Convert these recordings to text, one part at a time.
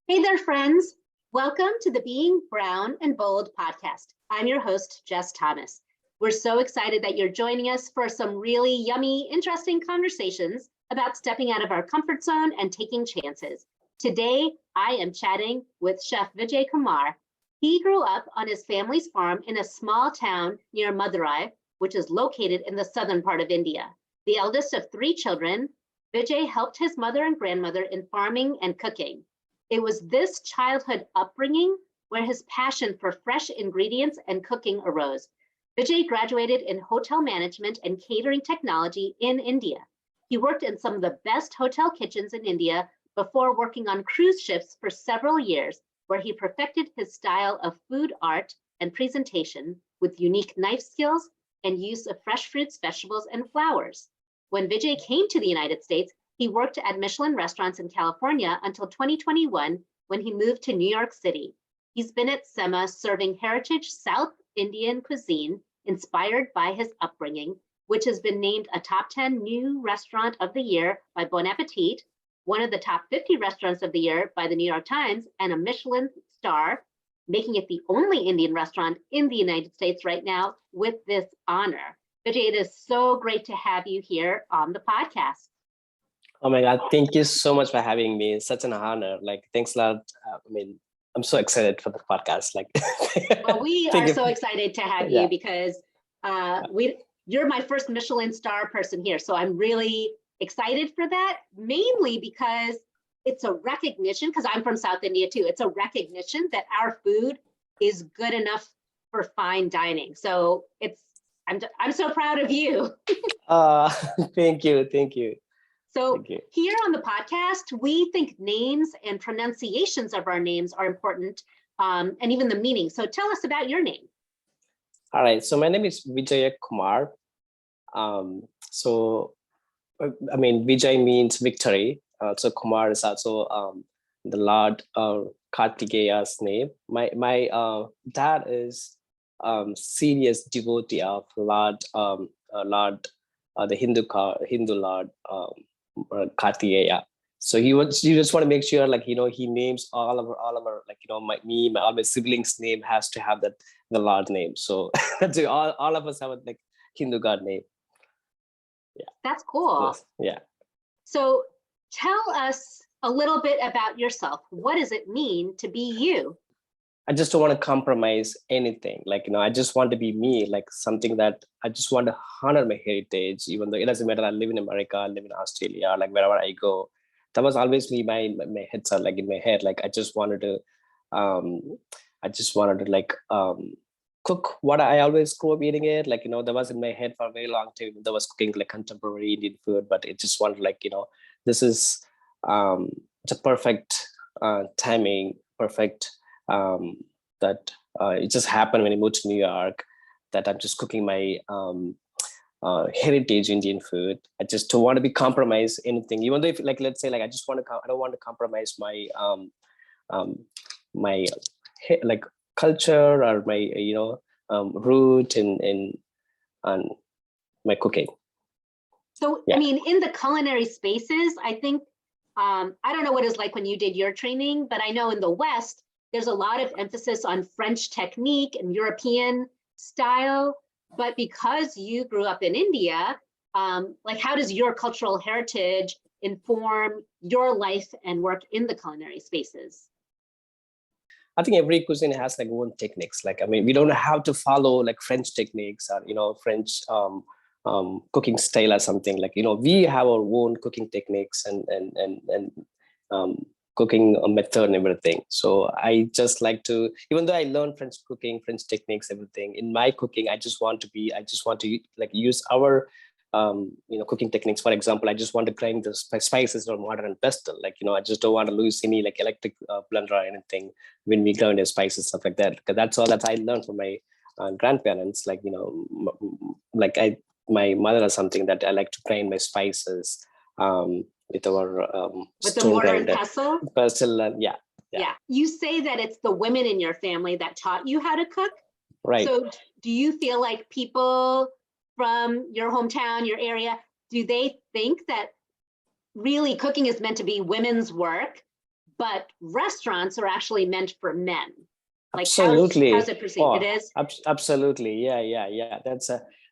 Hey there, friends. Welcome to the Being Brown and Bold podcast. I'm your host, Jess Thomas. We're so excited that you're joining us for some really yummy, interesting conversations about stepping out of our comfort zone and taking chances. Today, I am chatting with Chef Vijay Kumar. He grew up on his family's farm in a small town near Madurai, which is located in the southern part of India. The eldest of three children, Vijay helped his mother and grandmother in farming and cooking. It was this childhood upbringing where his passion for fresh ingredients and cooking arose. Vijay graduated in hotel management and catering technology in India. He worked in some of the best hotel kitchens in India before working on cruise ships for several years, where he perfected his style of food art and presentation with unique knife skills and use of fresh fruits, vegetables, and flowers. When Vijay came to the United States, he worked at Michelin restaurants in California until 2021 when he moved to New York City. He's been at Semma serving heritage South Indian cuisine inspired by his upbringing, which has been named a top 10 new restaurant of the year by Bon Appetit, one of the top 50 restaurants of the year by the New York Times, and a Michelin star, making it the only Indian restaurant in the United States right now with this honor. Vijay, it is so great to have you here on the podcast. Oh my God, thank you so much for having me. It's such an honor. Thanks a lot. I'm so excited for the podcast. Well, we are so excited to have you because you're my first Michelin star person here. So I'm really excited for that, mainly because it's a recognition, because I'm from South India too. It's a recognition that our food is good enough for fine dining. So I'm so proud of you. Thank you. So here on the podcast, we think names and pronunciations of our names are important, and even the meaning. So tell us about your name. All right. So my name is Vijay Kumar. Vijay means victory. So Kumar is also the Lord Kartikeya's name. My dad is serious devotee of Lord the Hindu Lord Kartikeya. So he just want to make sure, he names all of our all my siblings' name has to have the Lord name. So that's all of us have a Hindu God name. Yeah, that's cool. Yeah. So tell us a little bit about yourself. What does it mean to be you? I just don't want to compromise anything. I just want to be me, something that I just want to honor my heritage, even though it doesn't matter. I live in America, I live in Australia, wherever I go. That was always me, my heads are in my head. I just wanted to cook what I always grew up eating it. That was in my head for a very long time. That was cooking contemporary Indian food, but it just wanted this is it's a perfect timing, perfect that it just happened when I moved to New York, that I'm just cooking my heritage Indian food. I just don't want to be compromised anything, even though if let's say I just want to I don't want to compromise my my culture or my root in my cooking. So I mean, in the culinary spaces, I think I don't know what it's like when you did your training, but I know in the West there's a lot of emphasis on French technique and European style. But because you grew up in India, how does your cultural heritage inform your life and work in the culinary spaces? I think every cuisine has own techniques. We don't have to follow French techniques or French cooking style or something. We have our own cooking techniques and cooking method and everything. So I just even though I learned French cooking, French techniques, everything in my cooking, I just want to use our cooking techniques. For example, I just want to grind the spices or mortar and pestle. I just don't want to lose any electric blender or anything when we grind the spices, stuff like that. Because that's all that I learned from my grandparents. My mother or something, that I like to grind my spices with our with the mortar and pestle. Yeah. You say that it's the women in your family that taught you how to cook, right? So do you feel like people from your hometown, your area, do they think that really cooking is meant to be women's work, but restaurants are actually meant for men. Like Absolutely. how's it perceived? It is? Absolutely. Yeah.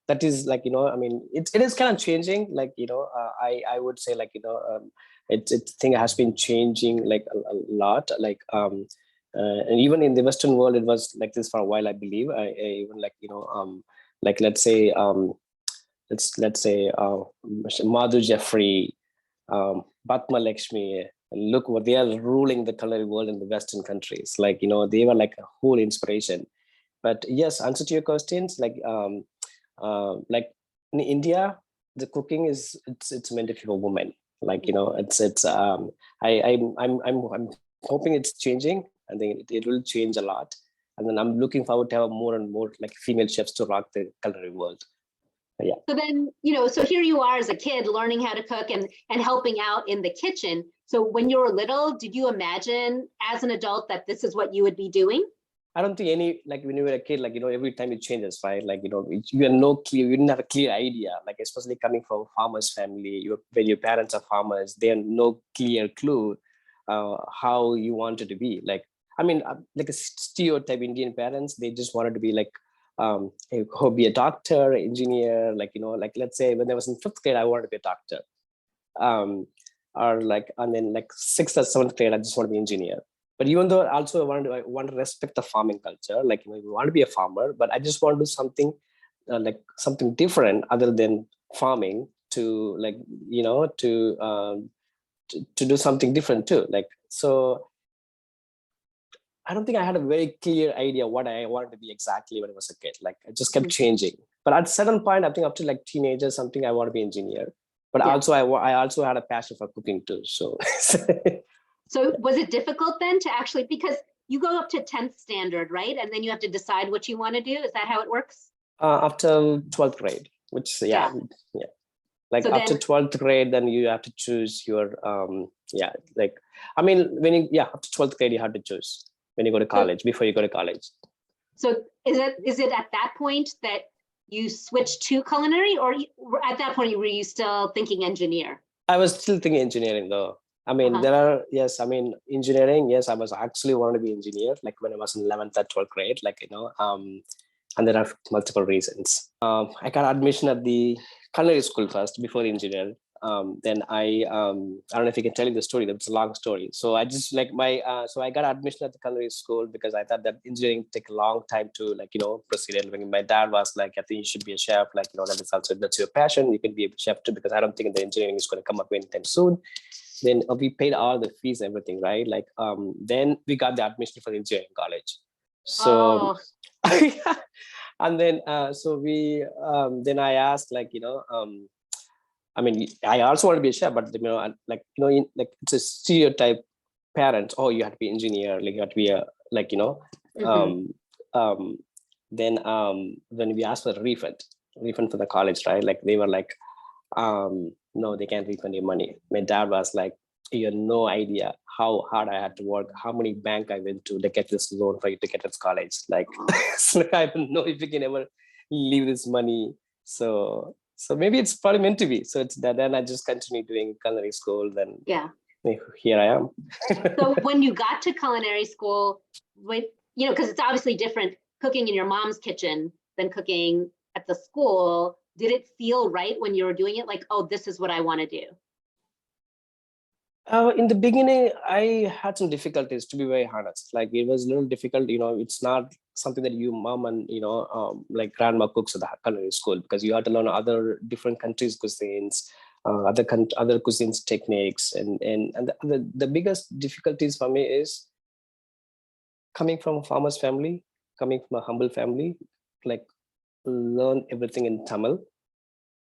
That is like, I mean, it is kind of changing. Like, I would say like, it thing has been changing like a lot. Like, and even in the Western world, it was like this for a while, I believe. I even like, like let's say Madhu Jeffrey, Batma Lakshmi, look what they are ruling the culinary world in the Western countries. Like, they were like a whole inspiration. But yes, answer to your questions, like in India, the cooking it's meant for women. Like, I'm hoping it's changing. I think it will change a lot. And then I'm looking forward to have more and more like female chefs to rock the culinary world. Yeah. So then, so here you are as a kid learning how to cook and helping out in the kitchen. So when you were little, did you imagine as an adult that this is what you would be doing? I don't think like when you were a kid, like, every time it changes, right? Like, you had no clear, you didn't have a clear idea, like, especially coming from a farmer's family, when your parents are farmers, they have no clear clue how you wanted to be. Like, I mean, like a stereotype Indian parents, they just wanted to be like, be a doctor, engineer, like, like, let's say when I was in 5th grade, I wanted to be a doctor. Or like, and then like 6th or 7th grade, I just want to be an engineer. But even though also I want to respect the farming culture, like, you want to be a farmer, but I just want to do something like something different other than farming to like, to do something different too. Like, so I don't think I had a very clear idea what I wanted to be exactly when I was a kid. Like, I just kept changing. But at a certain point, I think up to like teenager, something I want to be an engineer. But also I also had a passion for cooking too. So. So was it difficult then to actually, because you go up to 10th standard, right? And then you have to decide what you want to do. Is that how it works? After 12th grade, which yeah. Like, so after 12th grade, then you have to choose your like, I mean, when you after 12th grade, you have to choose when you go to college, before you go to college. So is it at that point that you switched to culinary, or at that point were you still thinking engineer? I was still thinking engineering though. I mean, there are, engineering. Yes, I was actually wanted to be engineer, like when I was in 11th or 12th grade, like, and there are multiple reasons. I got admission at the culinary school first before engineering. Then I don't know if you can tell you the story. That's a long story. So I just like so I got admission at the culinary school because I thought that engineering take a long time to like, proceed. And when my dad was like, I think you should be a chef, like, that's your passion. You can be a chef too, because I don't think the engineering is going to come up anytime soon. Then we paid all the fees, everything, right? Like, then we got the admission for engineering college. So, and then, so we, then I asked, like, I mean, I also want to be a chef, but, like, like it's a stereotype parents. Oh, you have to be engineer, like you have to be a, like, then, when we asked for a refund for the college, right? Like, they were like, no, they can't refund your money. My dad was like, you have no idea how hard I had to work, how many bank I went to get this loan for you to get to college. Like, so I don't know if you can ever leave this money. So maybe it's probably meant to be. So it's that. Then I just continued doing culinary school. Then here I am. So when you got to culinary school, because it's obviously different cooking in your mom's kitchen than cooking at the school. Did it feel right when you were doing it? Like, oh, this is what I want to do? In the beginning, I had some difficulties, to be very honest. Like, it was a little difficult. It's not something that you mom and, like grandma cooks at the culinary school, because you have to learn other different countries' cuisines, other cuisines techniques. And the biggest difficulties for me is coming from a farmer's family, coming from a humble family, like, learn everything in Tamil,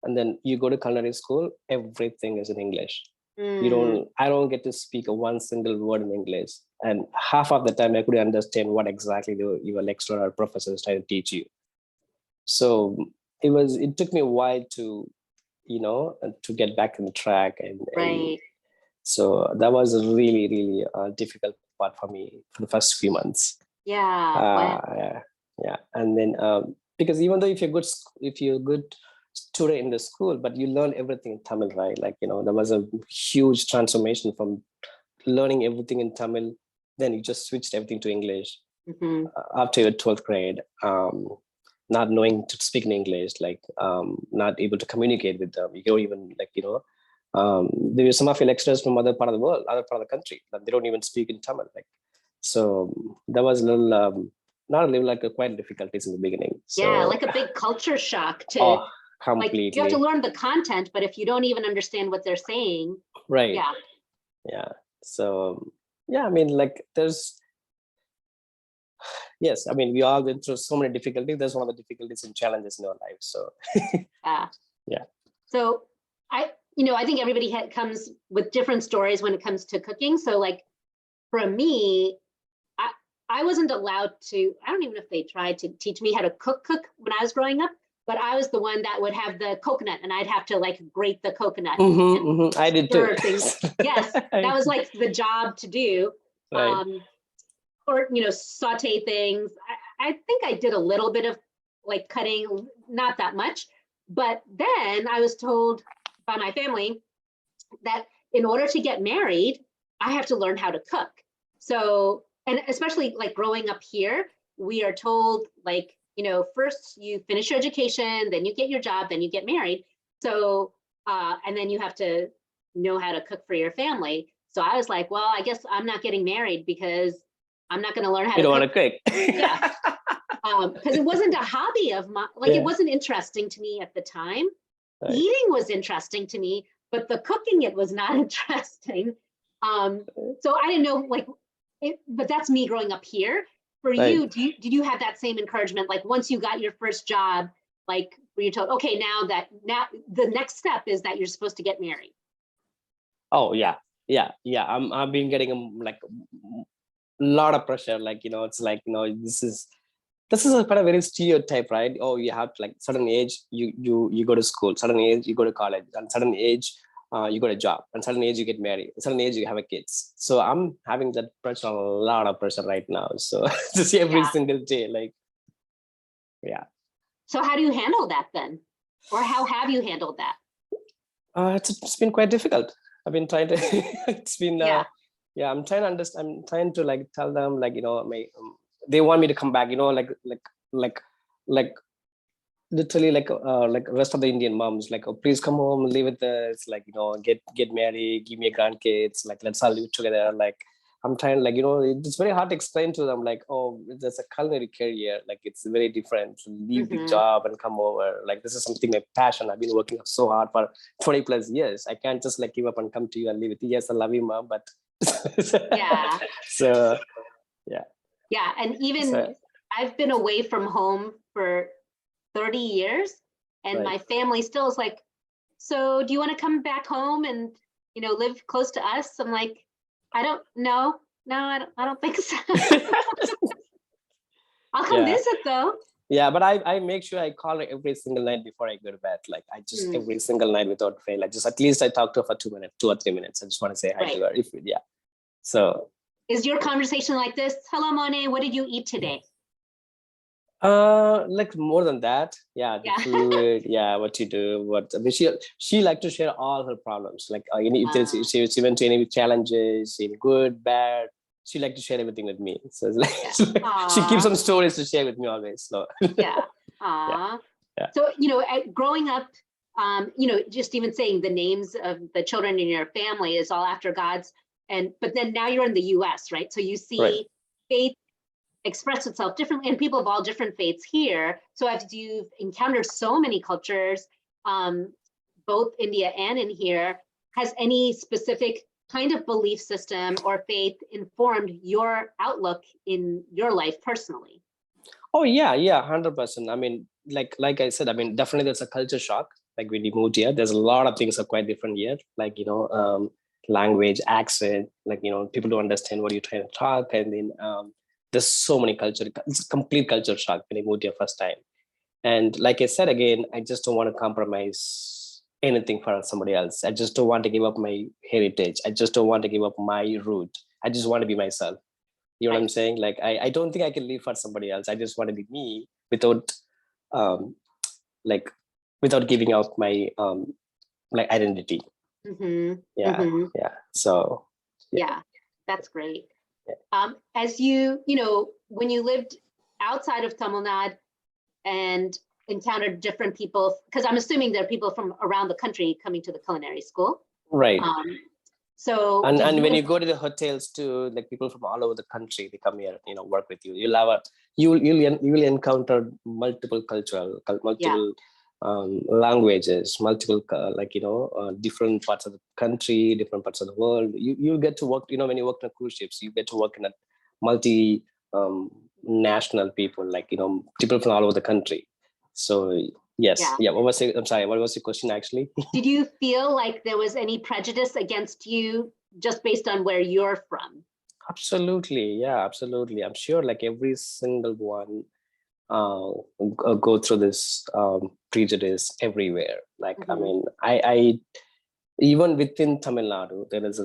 and then you go to culinary school, everything is in English. I don't get to speak one single word in English, and half of the time I couldn't understand what exactly your lecturer or professor is trying to teach you. So it took me a while to to get back on the track, and so that was a really, really difficult part for me for the first few months. Yeah. And then because even though if you're a good student in the school, but you learn everything in Tamil, right? Like, there was a huge transformation from learning everything in Tamil, then you just switched everything to English after your 12th grade. Not knowing to speak in English, like not able to communicate with them. You don't even there are some of your lecturers from other part of the world, other part of the country, that they don't even speak in Tamil. Like, so that was a little, not a little, like quite difficulties in the beginning. So, yeah, like a big culture shock to completely. Like, you have to learn the content, but if you don't even understand what they're saying, right? Yeah. So yeah, I mean, like yes, I mean, we all went through so many difficulties. That's one of the difficulties and challenges in our life. So yeah. So I think everybody comes with different stories when it comes to cooking. So like for me, I wasn't allowed to, I don't even know if they tried to teach me how to cook when I was growing up, but I was the one that would have the coconut and I'd have to like grate the coconut. I did too. Yes, that was like the job to do. Right. Or, saute things. I think I did a little bit of like cutting, not that much. But then I was told by my family that in order to get married, I have to learn how to cook. So, and especially like growing up here, we are told like, first you finish your education, then you get your job, then you get married. So, and then you have to know how to cook for your family. So I was like, well, I guess I'm not getting married because I'm not going to learn how to cook. You don't want to cook. Yeah. Because it wasn't a hobby of mine. Like, it wasn't interesting to me at the time. Right. Eating was interesting to me, but the cooking, it was not interesting. So I didn't know, but that's me growing up here. For you, did you have that same encouragement? Like once you got your first job, like were you told, okay, now the next step is that you're supposed to get married? Oh yeah. I've been getting a lot of pressure. Like, it's like, this is a kind of very stereotype, right? Oh, you have to, like, certain age, you go to school, certain age, you go to college, and certain age, you got a job, and certain age you get married, certain age you have a kids. So I'm having that pressure, a lot of pressure right now. So just every single day, like, yeah. So how do you handle that then? Or how have you handled that? It's been quite difficult. I've been trying to, it's been, I'm trying to understand, I'm trying to like tell them, like, they want me to come back, like literally like rest of the Indian moms, like, oh, please come home, live with us, like, get married, give me a grandkids, like, let's all live together. Like, I'm trying, like, it's very hard to explain to them, like, oh, there's a culinary career, like, it's very different. Leave the job and come over. Like, this is something, my passion. I've been working so hard for 20 plus years. I can't just like give up and come to you and live with you. Yes, I love you, mom, but So yeah, and even I've been away from home for 30 years, and my family still is like, so do you want to come back home and live close to us? I'm like, I don't know. No, I don't think so. I'll come visit though. Yeah, but I make sure I call her every single night before I go to bed. Like, I just every single night without fail. I just at least I talk to her for 2 minutes, 2 or 3 minutes. I just want to say hi to her. So is your conversation like this? Hello, Monet, what did you eat today? Like more than that. The food, what you do, I mean, she like to share all her problems. Like, if she went to any challenges, any good, bad, she like to share everything with me. So it's like, she keeps some stories to share with me always. So So growing up, just even saying the names of the children in your family is all after God's, but then now you're in the US, right? So you see faith express itself differently, and people of all different faiths here. So as you've encountered so many cultures, both India and in here, has any specific kind of belief system or faith informed your outlook in your life personally? Oh yeah, 100%. I mean, like I said, I mean, definitely there's a culture shock. Like when you moved here, there's a lot of things are quite different here. Like, language, accent, like, people don't understand what you're trying to talk. And then there's so many it's a complete culture shock when I moved here first time. And like I said, again, I just don't want to compromise anything for somebody else. I just don't want to give up my heritage. I just don't want to give up my root. I just want to be myself. You know what I'm saying? Like, I don't think I can live for somebody else. I just want to be me without without giving out my identity. Mm-hmm. So That's great. Yeah. As when you lived outside of Tamil Nadu and encountered different people, because I'm assuming there are people from around the country coming to the culinary school. Right. So and when you go to the hotels too, like people from all over the country, they come here, work with you. You will encounter multiple languages, multiple different parts of the country, different parts of the world. You get to work, when you work on cruise ships, you get to work in a multi national people, people from all over the country. So yes, yeah. I'm sorry. What was your question actually? Did you feel like there was any prejudice against you just based on where you're from? Absolutely, yeah, absolutely. I'm sure, like every single one go through this prejudice everywhere. Like, I mean, I even within Tamil Nadu, there is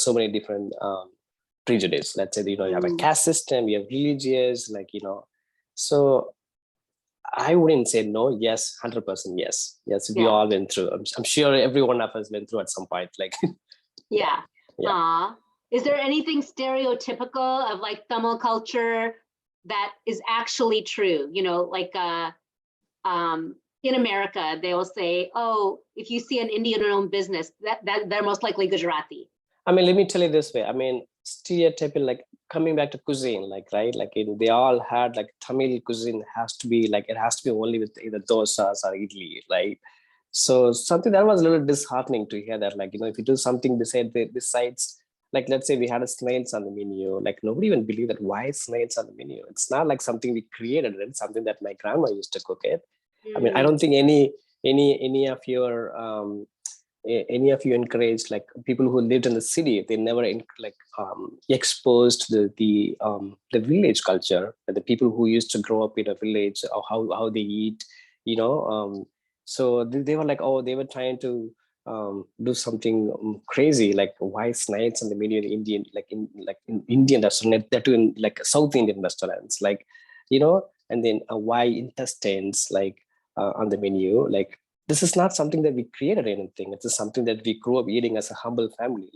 so many different prejudice. Let's say, you have a caste system, you have religious, so I wouldn't say no. Yes, 100% yes. Yes, we all went through. I'm sure every one of us went through at some point. Yeah. Is there anything stereotypical of like Tamil culture that is actually true? In America, they will say, "Oh, if you see an Indian-owned business, that they're most likely Gujarati." I mean, let me tell you this way. I mean, stereotypical, like coming back to cuisine, right? They all had Tamil cuisine has to be it has to be only with either dosas or idli, right? So something that was a little disheartening to hear that, if you do something besides, let's say we had a snails on the menu, nobody even believed that why snails on the menu. It's not like something we created, it's something that my grandma used to cook it. I mean, I don't think any of you encouraged people who lived in the city. They never exposed the village culture, the people who used to grow up in a village, or how they eat, so they were they were trying to do something crazy, why snails on the menu in Indian, in Indian restaurant, that too in South Indian restaurants, and then why intestines on the menu. This is not something that we created or anything. It's just something that we grew up eating as a humble family,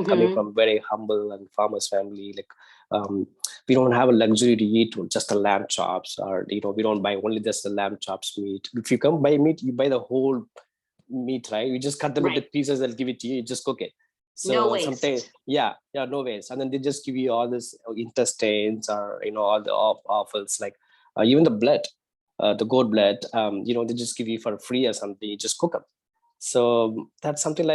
coming from very humble and farmers family. We don't have a luxury to eat just the lamb chops, or we don't buy only just the lamb chops meat. If you come buy meat, you buy the whole meat, right? You just cut them into pieces, they'll give it to you, you just cook it. So no waste. Sometimes, no waste. And then they just give you all this intestines, or all the offals, even the blood. The goat blood, they just give you for free or something. You just cook them. So that's something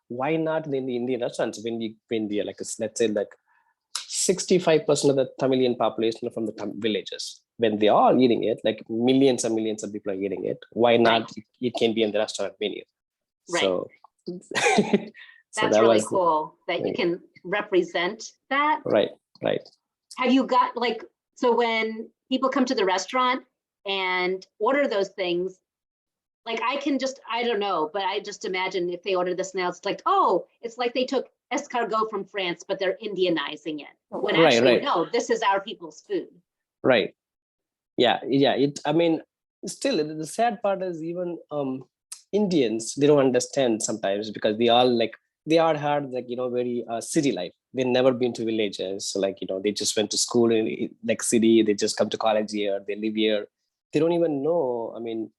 why not in the Indian restaurants when we let's say 65% of the Tamilian population are from the villages. When they are eating it, millions and millions of people are eating it. Why not? It can be in the restaurant menu. Right. So, that's really cool that you can represent that. Right. Have you got so when people come to the restaurant and order those things, I don't know, but I just imagine if they order the snails, it's like they took escargot from France, but they're Indianizing it. When actually, no, this is our people's food. Right. Yeah. I mean, still, the sad part is even Indians, they don't understand sometimes, because they all had very city life. They've never been to villages. So they just went to school in city. They just come to college here. They live here. They don't even know. I mean,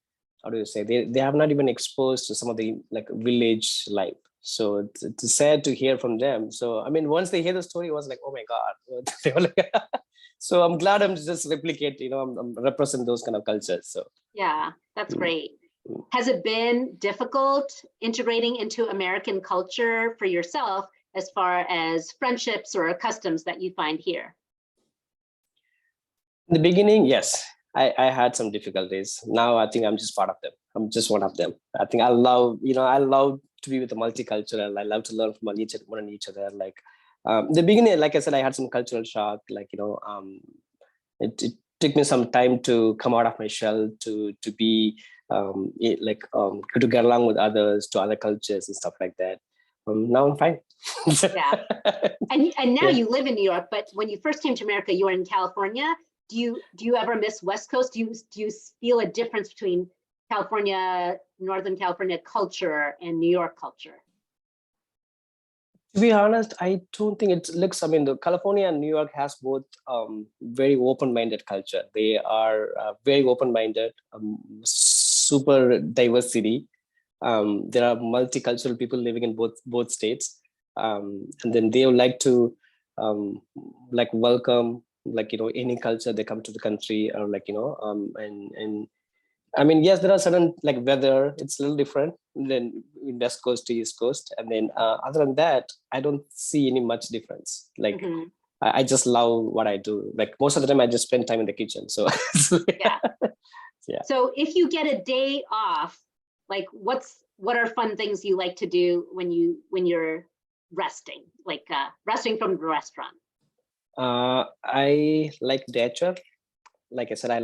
how do you say? They have not even exposed to some of the village life. So it's sad to hear from them. So I mean, once they hear the story, it was oh my God. They were so I'm glad I'm just replicate. I'm represent those kind of cultures. So yeah, that's great. Has it been difficult integrating into American culture for yourself, as far as friendships or customs that you find here? In the beginning, yes. I had some difficulties. Now I think I'm just part of them. I'm just one of them. I think I love to be with the multicultural. I love to learn from each other. The beginning, like I said, I had some cultural shock. It took me some time to come out of my shell, to be to get along with others, to other cultures and stuff like that. Now I'm fine. Yeah. And now you live in New York, but when you first came to America, you were in California. Do you ever miss West Coast? Do you feel a difference between California, Northern California culture and New York culture? To be honest, I don't think it looks. I mean, the California and New York has both very open-minded culture. They are very open-minded, super diverse city. There are multicultural people living in both states, and then they would like to like welcome any culture they come to the country, or and I mean, yes, there are certain like weather, it's a little different than West Coast to East Coast. And then other than that, I don't see any much difference. Like Mhm. I just love what I do. Like most of the time I just spend time in the kitchen. So Yeah. yeah. So if you get a day off, like what are fun things you like to do when you're resting, like resting from the restaurant? I like nature. Like I said, I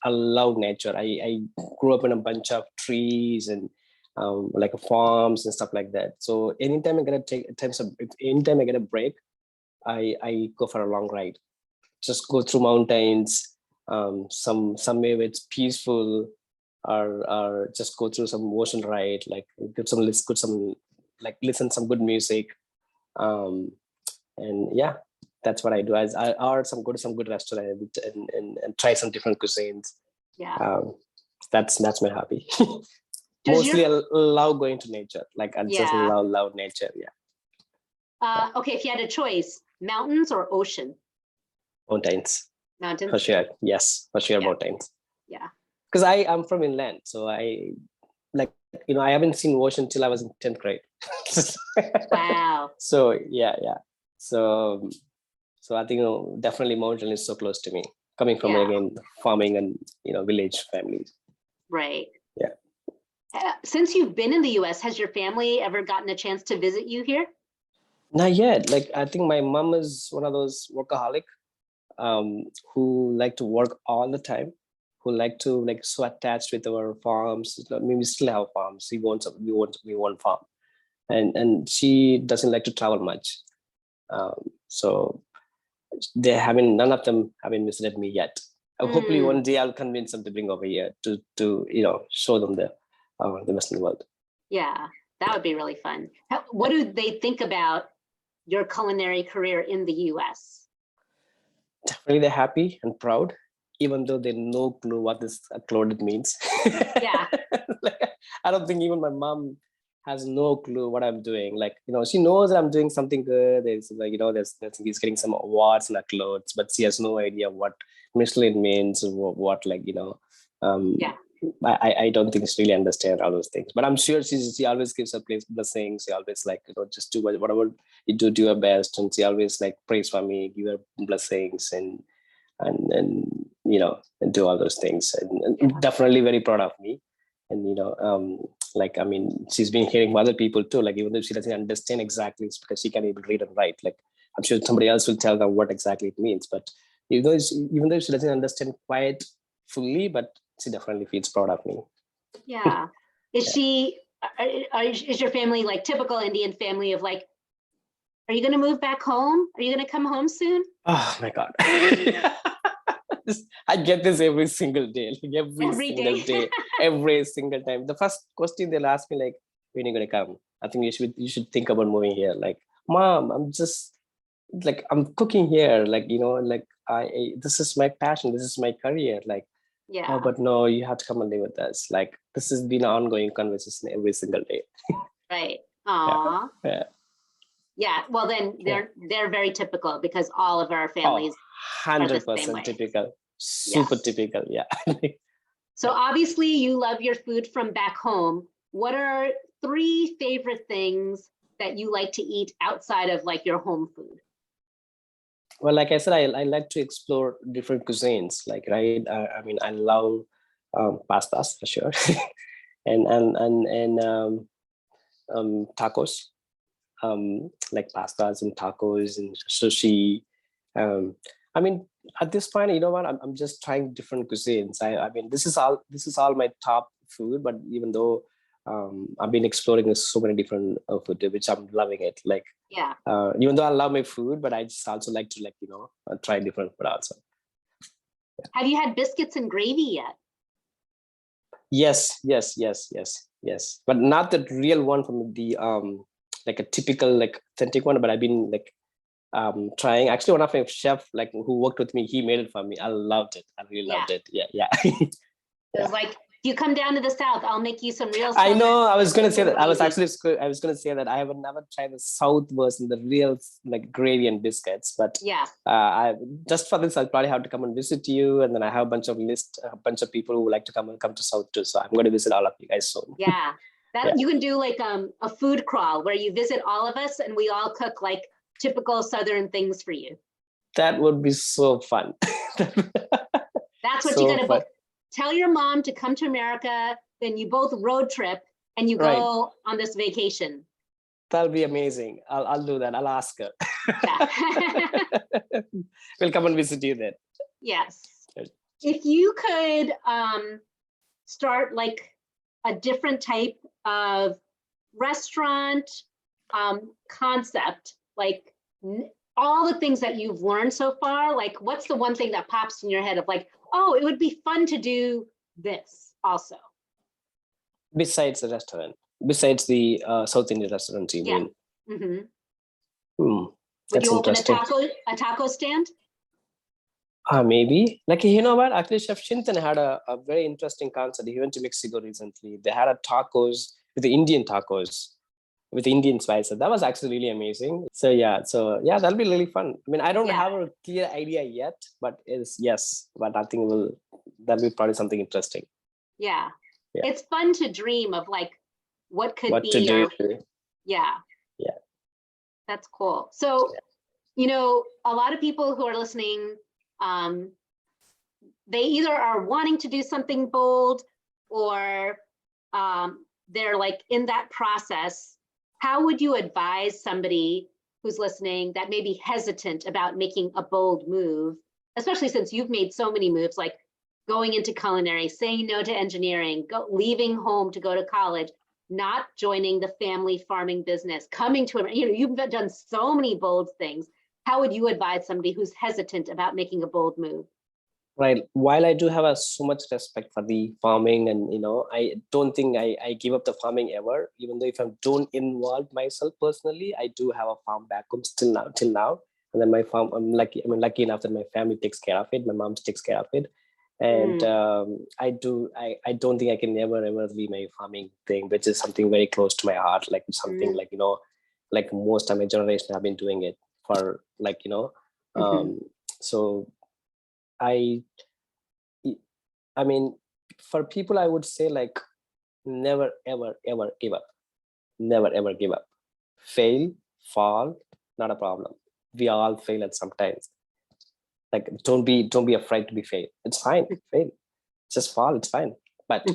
love nature. I grew up in a bunch of trees and like farms and stuff like that. So anytime I get a anytime I get a break, I go for a long ride. Just go through mountains. Somewhere it's peaceful, or just go through some ocean ride. Like listen some good music. And yeah, that's what I do. I go to some good restaurant and try some different cuisines. Yeah. That's my hobby. Does Mostly I love going to nature. Like I just Yeah. love nature. Yeah. Okay, if you had a choice, mountains or ocean? Mountains. Mountains. For sure. Yes, for sure. Yeah. Mountains. Yeah. Because I am from inland. So I I haven't seen ocean till I was in 10th grade. Wow. So yeah. So I think definitely mountain is so close to me. Coming from Yeah. again farming and village families. Right. Yeah. Since you've been in the US, has your family ever gotten a chance to visit you here? Not yet. Like I think my mom is one of those workaholic who like to work all the time, who like to like so attached with our farms. I mean, we still have farms. We want farm, and she doesn't like to travel much. So none of them haven't visited me yet. Hopefully one day I'll convince them to bring over here to show them the Western world. Yeah, that would be really fun. What do they think about your culinary career in the US? Definitely they're happy and proud, even though they no clue what this accluded means. Yeah. I don't think even my mom has no clue what I'm doing. Like, she knows that I'm doing something good. There's like, he's getting some awards and clothes, but she has no idea what Michelin means or what Yeah. I don't think she really understands all those things, but I'm sure she always gives her place blessings. She always just do whatever you do your best, and she always prays for me, give her blessings, and and do all those things, and Yeah. definitely very proud of me. And I mean, she's been hearing from other people too. Like even though she doesn't understand exactly, it's because she can't even read and write. Like I'm sure somebody else will tell them what exactly it means, but even though she doesn't understand quite fully, but she definitely feels proud of me. Yeah. Is she? Is your family like typical Indian family of like, are you going to move back home? Are you going to come home soon? Oh my God. I get this every single day. Like every single day, every single time. The first question they'll ask me, like, when are you gonna come? I think you should think about moving here. Like, Mom, I'm just like I'm cooking here. Like, this is my passion. This is my career. Like, Yeah. oh, but no, you have to come and live with us. Like, this has been an ongoing conversation every single day. Right. Aww. Yeah. Yeah. Well, then they're very typical because all of our families. 100% typical. Super typical. Yeah. So obviously you love your food from back home. What are 3 favorite things that you like to eat outside of like your home food? Well, like I said, I like to explore different cuisines. Like, right? I mean, I love pastas for sure, and tacos, like pastas and tacos and sushi. I mean, at this point, you know what? I'm just trying different cuisines. I mean, this is all my top food. But even though I've been exploring so many different food, which I'm loving it. Like, Yeah. Even though I love my food, but I just also like to try different food also. Yeah. Have you had biscuits and gravy yet? Yes. But not the real one from the like a typical like authentic one, but I've been like trying. Actually, one of my chef like who worked with me, he made it for me. I loved it. I really loved it. Yeah. It was like, if you come down to the South, I'll make you some real. I know. I was gonna say that. I was gonna say that I have never tried the South version, the real like gravy and biscuits. But I just for this, I'll probably have to come and visit you, and then I have a bunch of people who like to come to South too. So I'm going to visit all of you guys soon. Yeah, you can do like a food crawl where you visit all of us, and we all cook like typical Southern things for you. That would be so fun. That's what you gotta book. Tell your mom to come to America, then you both road trip and you go on this vacation. That'll be amazing. I'll do that. I'll ask her. Yeah. We'll come and visit you then. Yes. If you could start like a different type of restaurant concept, like all the things that you've learned so far, like what's the one thing that pops in your head of like, oh, it would be fun to do this also? Besides the restaurant, besides the South Indian restaurant, you mean? Mm-hmm. Would you open a taco stand? Maybe. Like, you know what? Actually, Chef Shintan had a very interesting concept. He went to Mexico recently. They had a tacos with the Indian tacos with Indian spices. That was actually really amazing. So yeah, that'll be really fun. I mean, I don't have a clear idea yet, but but I think that'll be probably something interesting. Yeah. It's fun to dream of like what could be. To do. Yeah. That's cool. So, a lot of people who are listening, they either are wanting to do something bold or they're like in that process. How would you advise somebody who's listening that may be hesitant about making a bold move, especially since you've made so many moves, like going into culinary, saying no to engineering, leaving home to go to college, not joining the family farming business, coming to, you've done so many bold things. How would you advise somebody who's hesitant about making a bold move? Right. While I do have so much respect for the farming, and I don't think I give up the farming ever. Even though if I don't involve myself personally, I do have a farm back home till now. And then my farm, I'm lucky enough that my family takes care of it. My mom takes care of it, and I don't think I can ever leave my farming thing, which is something very close to my heart. Like something like like most of my generation have been doing it for so. I mean, for people, I would say like, never, ever, ever give up. Never, ever give up. Fail, fall, not a problem. We all fail at some times. Like, don't be afraid to be fail. It's fine. Fail. Just fall. It's fine. But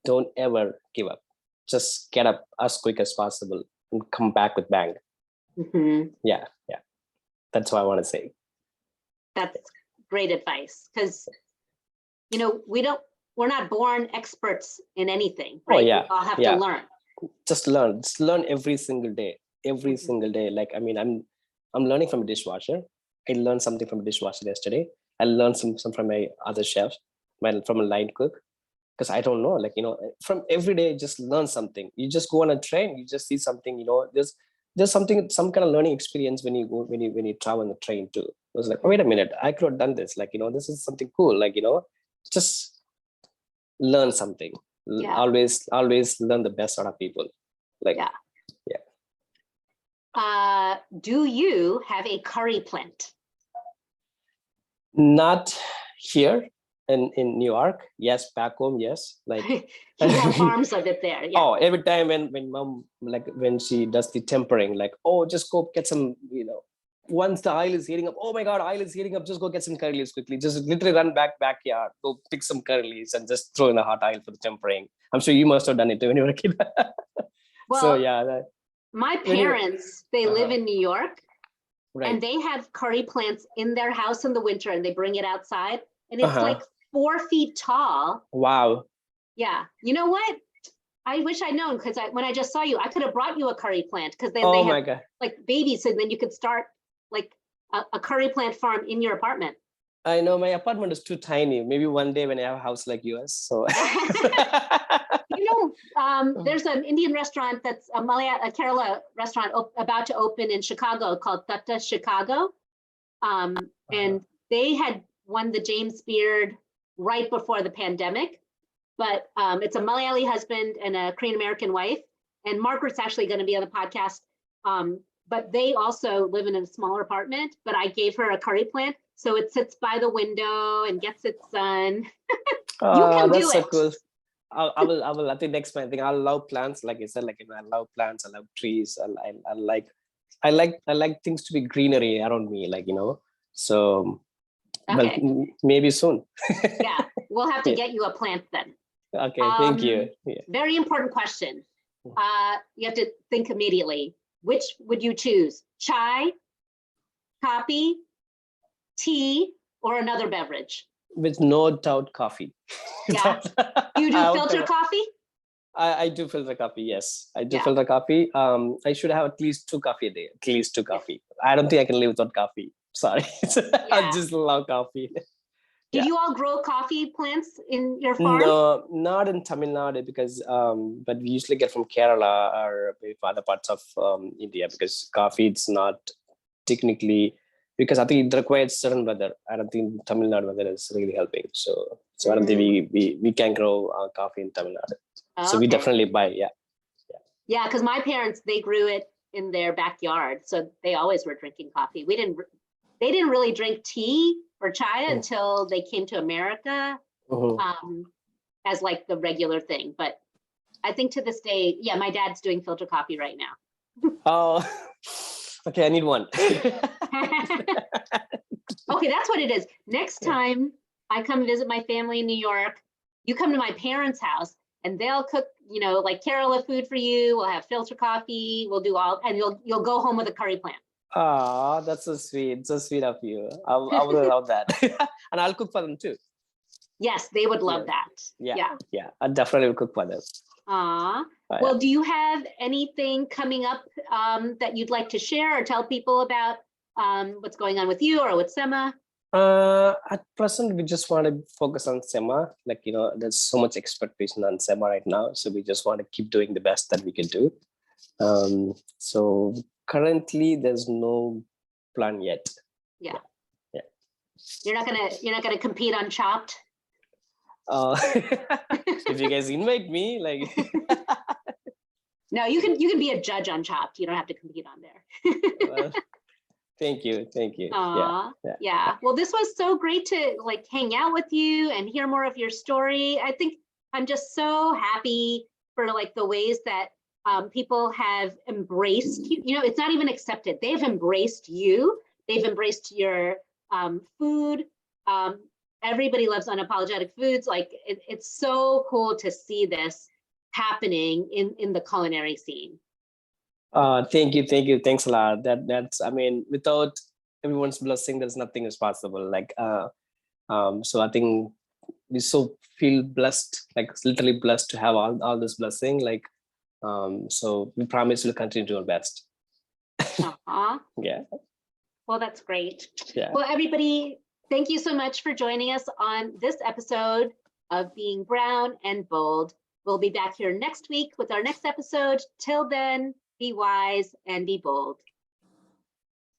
don't ever give up. Just get up as quick as possible and come back with bang. Yeah. That's what I want to say. That's great advice, because we're not born experts in anything, right? We all have to learn. Just learn every single day. Like, I mean, I'm learning from a dishwasher. I learned something from a dishwasher yesterday. I learned some from my other chefs, from a line cook, because I don't know, like, from every day, just learn something. You just go on a train, you just see something, there's some kind of learning experience when you travel on the train too. I was like, oh, wait a minute, I could have done this. Like, this is something cool. Like, just learn something. Always learn the best out of people. Like, do you have a curry plant? Not here in New York. Yes, back home. Yes, like you have farms of it there. Yeah. Oh, every time when mom, like when she does the tempering, like, oh, just go get some, once the oil is heating up, oh my God, oil is heating up, just go get some curry leaves quickly. Just literally run backyard, go pick some curry leaves and just throw in the hot oil for the tempering. I'm sure you must have done it when you were a kid. Well, so my parents, they live in New York, and they have curry plants in their house in the winter, and they bring it outside, and it's like 4 feet tall. Wow. Yeah. You know what? I wish I'd known, because when I just saw you, I could have brought you a curry plant, because then they have like babies, and then you could start like a curry plant farm in your apartment. I know my apartment is too tiny. Maybe one day when I have a house like yours. So you know There's an Indian restaurant that's a Kerala restaurant about to open in Chicago called Tata Chicago. And they had won the James Beard right before the pandemic. But it's a Malayali husband and a Korean American wife. And Margaret's actually going to be on the podcast. But they also live in a smaller apartment. But I gave her a curry plant, so it sits by the window and gets its sun. You can that's do so it. cool. I will. I think next time, I think I love plants. Like I said, like I love plants. I love trees. I like things to be greenery around me. Like So, Okay. well, maybe soon. Yeah, we'll have to get you a plant then. Okay, thank you. Yeah. Very important question. You have to think immediately. Which would you choose? Chai, coffee, tea, or another beverage? With no doubt, coffee. Yeah. You do filter coffee? I do filter coffee. Yes, I do Yeah. filter coffee. I should have at least 2 coffee a day. At least 2 coffee. I don't think I can live without coffee. Sorry, I just love coffee. Did you all grow coffee plants in your farm? No, not in Tamil Nadu because, but we usually get from Kerala or maybe from other parts of India because coffee it's not technically, because I think it requires certain weather. I don't think Tamil Nadu weather is really helping. So I don't think we can grow coffee in Tamil Nadu. So we definitely buy, yeah. Yeah, because my parents, they grew it in their backyard. So they always were drinking coffee. They didn't really drink tea or chai until they came to America as like the regular thing. But I think to this day, yeah, my dad's doing filter coffee right now. Oh, okay, I need one. Okay, that's what it is. Next time I come visit my family in New York, you come to my parents' house and they'll cook, like Kerala food for you. We'll have filter coffee. We'll do all, and you'll go home with a curry plant. Oh, that's so sweet. So sweet of you. I would love that. And I'll cook for them too. Yes, they would love that. Yeah. I definitely will cook for them. Well, do you have anything coming up that you'd like to share or tell people about what's going on with you or with Semma? At present, we just want to focus on Semma. Like, there's so much expectation on Semma right now. So we just want to keep doing the best that we can do. So currently there's no plan yet. Yeah. You're not gonna compete on Chopped? If you guys invite me, like. No, you can be a judge on Chopped. You don't have to compete on there. Well, thank you. Yeah. Well, this was so great to like hang out with you and hear more of your story. I think I'm just so happy for like the ways that people have embraced you. It's not even accepted. They've embraced you. They've embraced your food. Everybody loves unapologetic foods. Like it's so cool to see this happening in the culinary scene. Thank you. Thanks a lot. That's, I mean, without everyone's blessing, there's nothing is possible. Like, so I think we so feel blessed, like literally blessed to have all this blessing. Like, so we promise we'll continue to do our best. Yeah. Well, that's great. Yeah. Well, everybody, thank you so much for joining us on this episode of Being Brown and Bold. We'll be back here next week with our next episode. Till then, be wise and be bold.